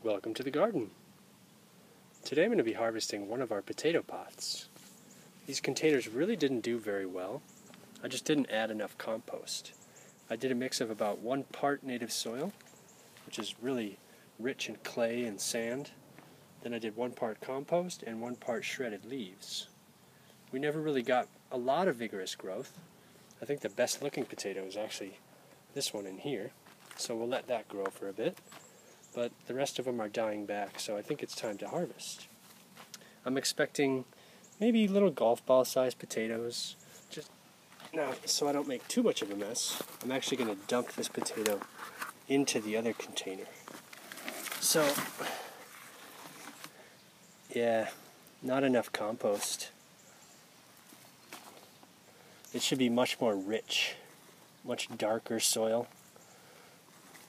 Welcome to the garden. Today I'm going to be harvesting one of our potato pots. These containers really didn't do very well. I just didn't add enough compost. I did a mix of about 1 part native soil, which is really rich in clay and sand. Then I did 1 part compost and 1 part shredded leaves. We never really got a lot of vigorous growth. I think the best looking potato is actually this one in here, so we'll let that grow for a bit. But the rest of them are dying back, so I think it's time to harvest. I'm expecting maybe little golf ball sized potatoes. Just now, so I don't make too much of a mess, I'm actually going to dump this potato into the other container. So, yeah, not enough compost. It should be much more rich, much darker soil.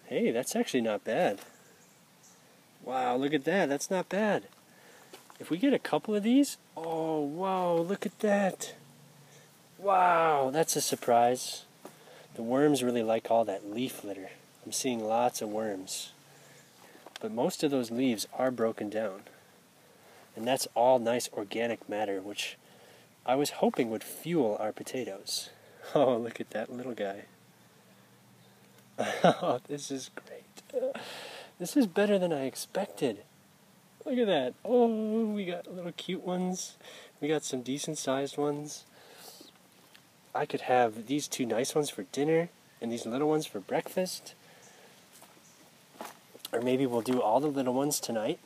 Hey, that's actually not bad. Wow, look at that. That's not bad. If we get a couple of these, oh, wow, look at that. Wow, that's a surprise. The worms really like all that leaf litter. I'm seeing lots of worms. But most of those leaves are broken down. And that's all nice organic matter, which I was hoping would fuel our potatoes. Oh, look at that little guy. Oh, this is great. This is better than I expected. Look at that. Oh, we got little cute ones. We got some decent sized ones. I could have these 2 nice ones for dinner and these little ones for breakfast. Or maybe we'll do all the little ones tonight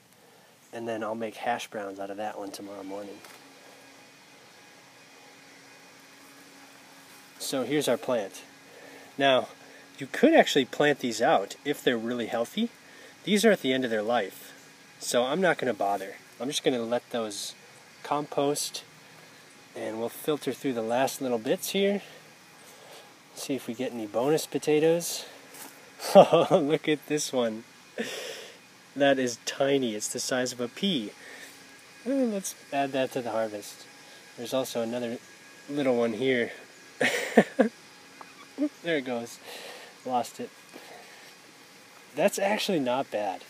and then I'll make hash browns out of that one tomorrow morning. So here's our plant. Now, you could actually plant these out if they're really healthy. These are at the end of their life, so I'm not going to bother. I'm just going to let those compost, and we'll filter through the last little bits here. See if we get any bonus potatoes. Oh, look at this one. That is tiny. It's the size of a pea. Let's add that to the harvest. There's also another little one here. There it goes. Lost it. That's actually not bad.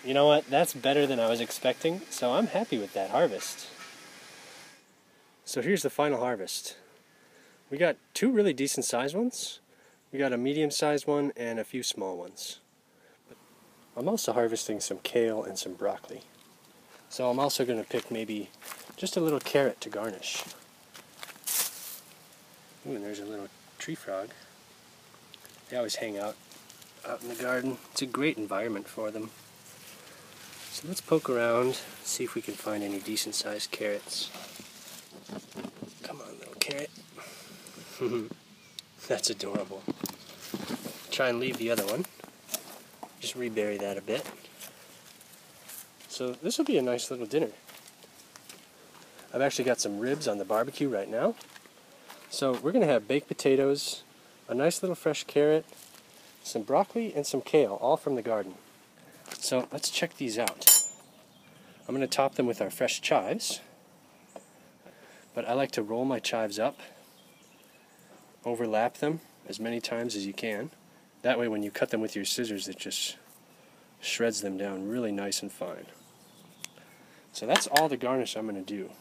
You know what? That's better than I was expecting, so I'm happy with that harvest. So here's the final harvest. We got 2 really decent sized ones. We got a medium sized one and a few small ones. I'm also harvesting some kale and some broccoli. So I'm also going to pick maybe just a little carrot to garnish. Ooh, and there's a little tree frog. They always hang out in the garden. It's a great environment for them. So let's poke around, see if we can find any decent sized carrots. Come on, little carrot. That's adorable. Try and leave the other one. Just rebury that a bit. So this will be a nice little dinner. I've actually got some ribs on the barbecue right now. So we're going to have baked potatoes, a nice little fresh carrot, some broccoli, and some kale, all from the garden. So let's check these out. I'm going to top them with our fresh chives, but I like to roll my chives up, overlap them as many times as you can. That way when you cut them with your scissors, it just shreds them down really nice and fine. So that's all the garnish I'm going to do.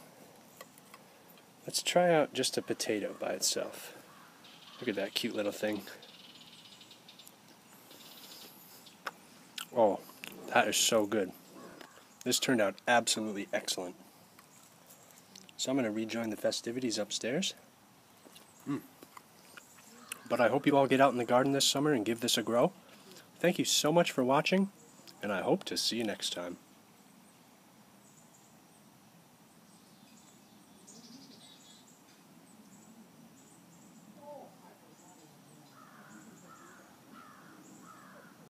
Let's try out just a potato by itself. Look at that cute little thing. Oh, that is so good. This turned out absolutely excellent. So I'm going to rejoin the festivities upstairs. But I hope you all get out in the garden this summer and give this a grow. Thank you so much for watching, and I hope to see you next time.